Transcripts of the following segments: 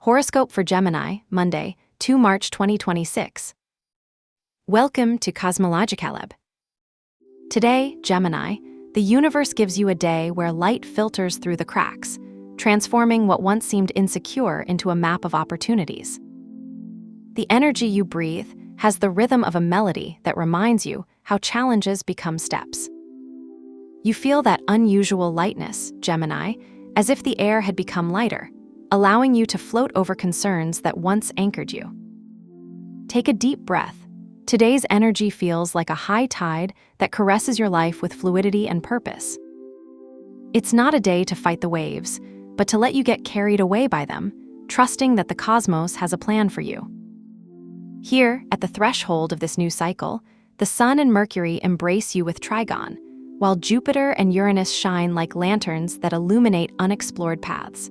Horoscope for Gemini, Monday, 2 March 2026. Welcome to CosmologicaLab. Today, Gemini, the universe gives you a day where light filters through the cracks, transforming what once seemed insecure into a map of opportunities. The energy you breathe has the rhythm of a melody that reminds you how challenges become steps. You feel that unusual lightness, Gemini, as if the air had become lighter, allowing you to float over concerns that once anchored you. Take a deep breath. Today's energy feels like a high tide that caresses your life with fluidity and purpose. It's not a day to fight the waves, but to let you get carried away by them, trusting that the cosmos has a plan for you. Here, at the threshold of this new cycle, the Sun and Mercury embrace you with trigon, while Jupiter and Uranus shine like lanterns that illuminate unexplored paths.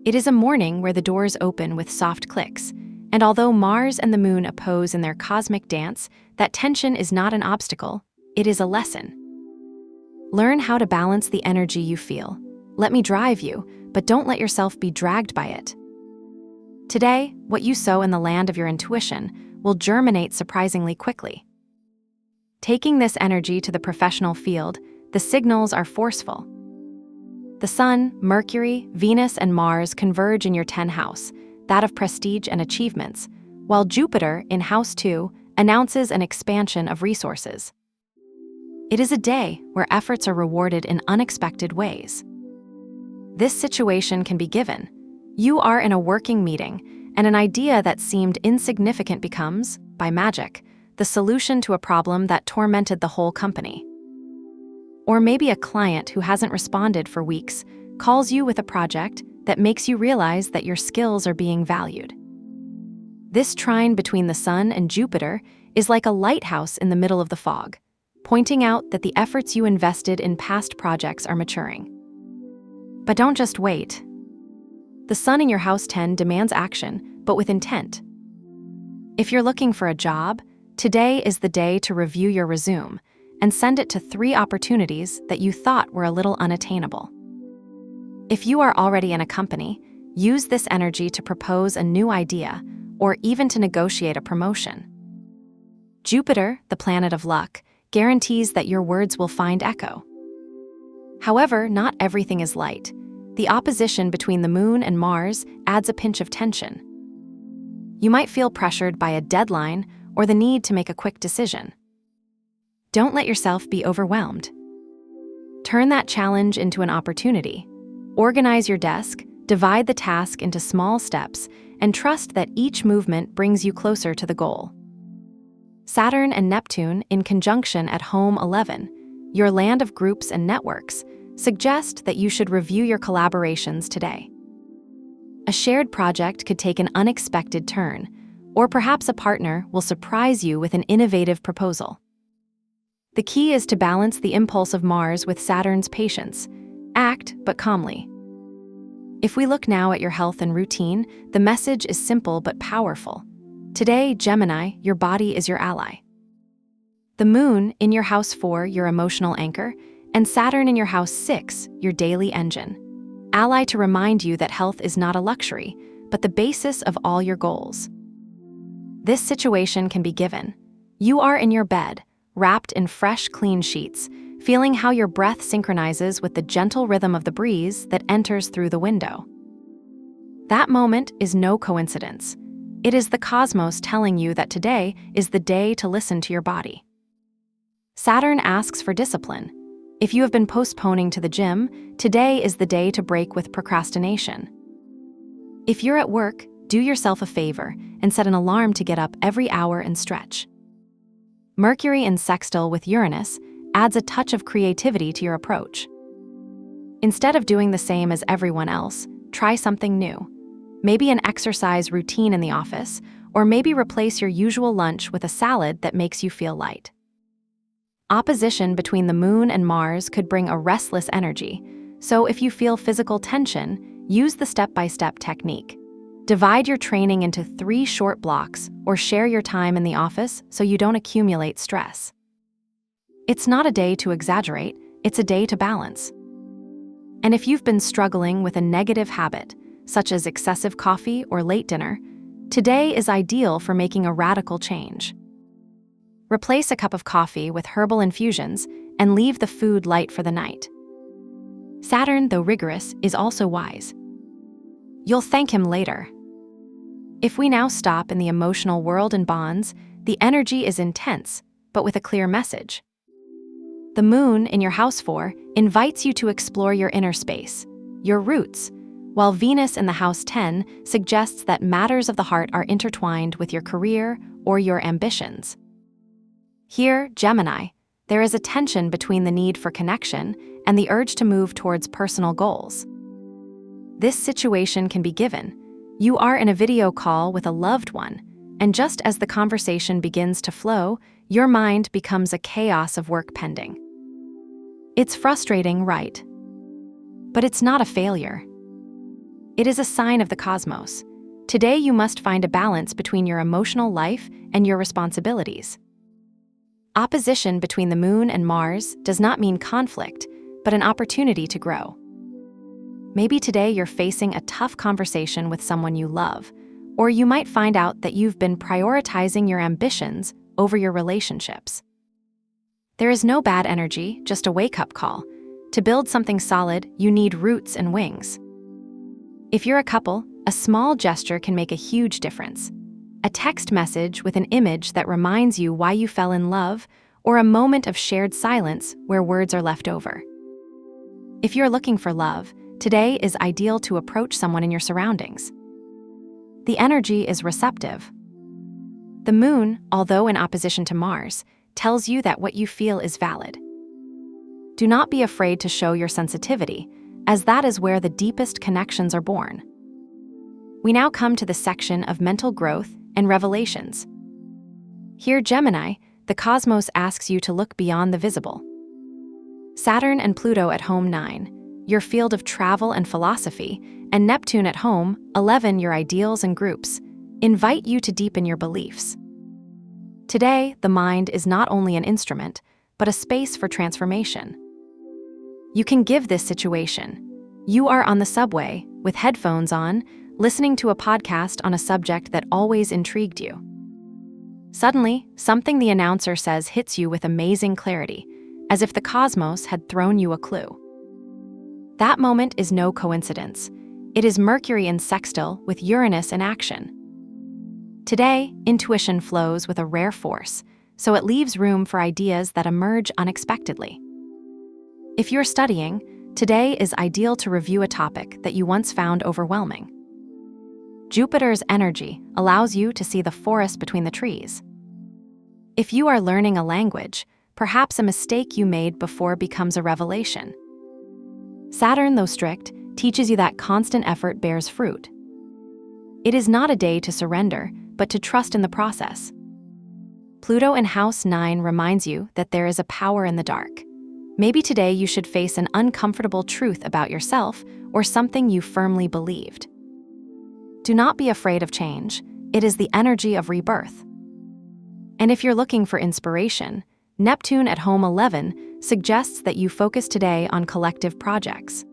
It is a morning where the doors open with soft clicks, and although Mars and the Moon oppose in their cosmic dance, that tension is not an obstacle, it is a lesson. Learn how to balance the energy you feel. Let me drive you, but don't let yourself be dragged by it. Today, what you sow in the land of your intuition will germinate surprisingly quickly. Taking this energy to the professional field, the signals are forceful. The Sun, Mercury, Venus, and Mars converge in your 10th house, that of prestige and achievements, while Jupiter, in House 2, announces an expansion of resources. It is a day where efforts are rewarded in unexpected ways. This situation can be given. You are in a working meeting, and an idea that seemed insignificant becomes, by magic, the solution to a problem that tormented the whole company. Or maybe a client who hasn't responded for weeks calls you with a project that makes you realize that your skills are being valued. This trine between the Sun and Jupiter is like a lighthouse in the middle of the fog, pointing out that the efforts you invested in past projects are maturing. But don't just wait. The Sun in your House 10 demands action, but with intent. If you're looking for a job, today is the day to review your resume and send it to 3 opportunities that you thought were a little unattainable. If you are already in a company, use this energy to propose a new idea or even to negotiate a promotion. Jupiter, the planet of luck, guarantees that your words will find echo. However, not everything is light. The opposition between the Moon and Mars adds a pinch of tension. You might feel pressured by a deadline or the need to make a quick decision. Don't let yourself be overwhelmed. Turn that challenge into an opportunity. Organize your desk, divide the task into small steps, and trust that each movement brings you closer to the goal. Saturn and Neptune, in conjunction at home 11, your land of groups and networks, suggest that you should review your collaborations today. A shared project could take an unexpected turn, or perhaps a partner will surprise you with an innovative proposal. The key is to balance the impulse of Mars with Saturn's patience. Act, but calmly. If we look now at your health and routine, the message is simple but powerful. Today, Gemini, your body is your ally. The Moon in your House 4, your emotional anchor, and Saturn in your House 6, your daily engine. Ally to remind you that health is not a luxury, but the basis of all your goals. This situation can be given. You are in your bed, wrapped in fresh, clean sheets, feeling how your breath synchronizes with the gentle rhythm of the breeze that enters through the window. That moment is no coincidence. It is the cosmos telling you that today is the day to listen to your body. Saturn asks for discipline. If you have been postponing to the gym, today is the day to break with procrastination. If you're at work, do yourself a favor and set an alarm to get up every hour and stretch. Mercury in sextile with Uranus adds a touch of creativity to your approach. Instead of doing the same as everyone else, try something new. Maybe an exercise routine in the office, or maybe replace your usual lunch with a salad that makes you feel light. Opposition between the Moon and Mars could bring a restless energy, so if you feel physical tension, use the step-by-step technique. Divide your training into 3 short blocks or share your time in the office so you don't accumulate stress. It's not a day to exaggerate, it's a day to balance. And if you've been struggling with a negative habit, such as excessive coffee or late dinner, today is ideal for making a radical change. Replace a cup of coffee with herbal infusions and leave the food light for the night. Saturn, though rigorous, is also wise. You'll thank him later. If we now stop in the emotional world and bonds, the energy is intense, but with a clear message. The moon in your house 4 invites you to explore your inner space, your roots, while Venus in the house 10 suggests that matters of the heart are intertwined with your career or your ambitions. Here, Gemini, there is a tension between the need for connection and the urge to move towards personal goals. This situation can be given. You are in a video call with a loved one, and just as the conversation begins to flow, your mind becomes a chaos of work pending. It's frustrating, right? But it's not a failure. It is a sign of the cosmos. Today you must find a balance between your emotional life and your responsibilities. Opposition between the moon and Mars does not mean conflict, but an opportunity to grow. Maybe today you're facing a tough conversation with someone you love, or you might find out that you've been prioritizing your ambitions over your relationships. There is no bad energy, just a wake-up call. To build something solid, you need roots and wings. If you're a couple, a small gesture can make a huge difference. A text message with an image that reminds you why you fell in love, or a moment of shared silence where words are left over. If you're looking for love, today is ideal to approach someone in your surroundings. The energy is receptive. The moon, although in opposition to Mars, tells you that what you feel is valid. Do not be afraid to show your sensitivity, as that is where the deepest connections are born. We now come to the section of mental growth and revelations. Here, Gemini, the cosmos asks you to look beyond the visible. Saturn and Pluto at home 9, your field of travel and philosophy, and Neptune at home 11, your ideals and groups, invite you to deepen your beliefs. Today, the mind is not only an instrument, but a space for transformation. You can give this situation. You are on the subway, with headphones on, listening to a podcast on a subject that always intrigued you. Suddenly, something the announcer says hits you with amazing clarity, as if the cosmos had thrown you a clue. That moment is no coincidence. It is Mercury in sextile with Uranus in action. Today, intuition flows with a rare force, so it leaves room for ideas that emerge unexpectedly. If you're studying, today is ideal to review a topic that you once found overwhelming. Jupiter's energy allows you to see the forest between the trees. If you are learning a language, perhaps a mistake you made before becomes a revelation. Saturn, though strict, teaches you that constant effort bears fruit. It is not a day to surrender, but to trust in the process. Pluto in House 9 reminds you that there is a power in the dark. Maybe today you should face an uncomfortable truth about yourself or something you firmly believed. Do not be afraid of change. It is the energy of rebirth. And if you're looking for inspiration, Neptune at home 11 suggests that you focus today on collective projects.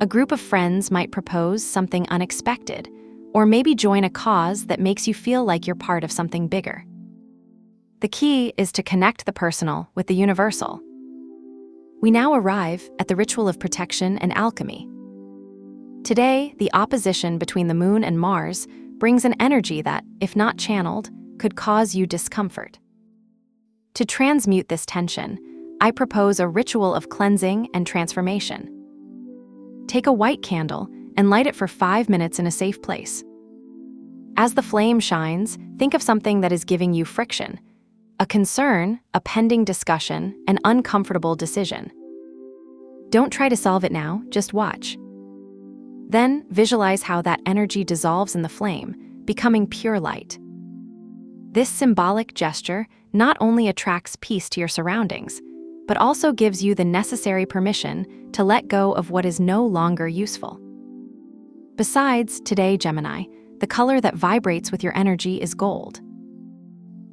A group of friends might propose something unexpected, or maybe join a cause that makes you feel like you're part of something bigger. The key is to connect the personal with the universal. We now arrive at the ritual of protection and alchemy. Today, the opposition between the moon and Mars brings an energy that, if not channeled, could cause you discomfort. To transmute this tension, I propose a ritual of cleansing and transformation. Take a white candle and light it for 5 minutes in a safe place. As the flame shines, think of something that is giving you friction, a concern, a pending discussion, an uncomfortable decision. Don't try to solve it now, just watch. Then visualize how that energy dissolves in the flame, becoming pure light. This symbolic gesture not only attracts peace to your surroundings, but also gives you the necessary permission to let go of what is no longer useful. Besides, today, Gemini, the color that vibrates with your energy is gold.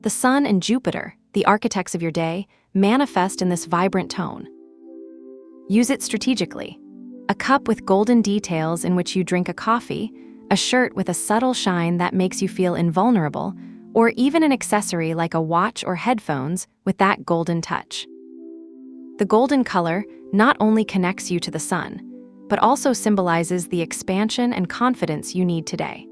The Sun and Jupiter, the architects of your day, manifest in this vibrant tone. Use it strategically. A cup with golden details in which you drink a coffee, a shirt with a subtle shine that makes you feel invulnerable, or even an accessory like a watch or headphones with that golden touch. The golden color not only connects you to the sun, but also symbolizes the expansion and confidence you need today.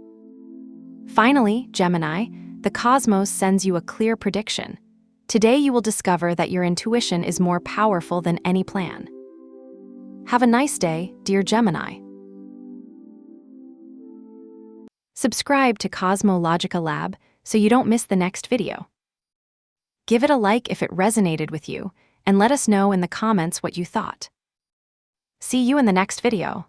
Finally, Gemini, the cosmos sends you a clear prediction. Today you will discover that your intuition is more powerful than any plan. Have a nice day, dear Gemini. Subscribe to CosmologicaLab so you don't miss the next video. Give it a like if it resonated with you, and let us know in the comments what you thought. See you in the next video.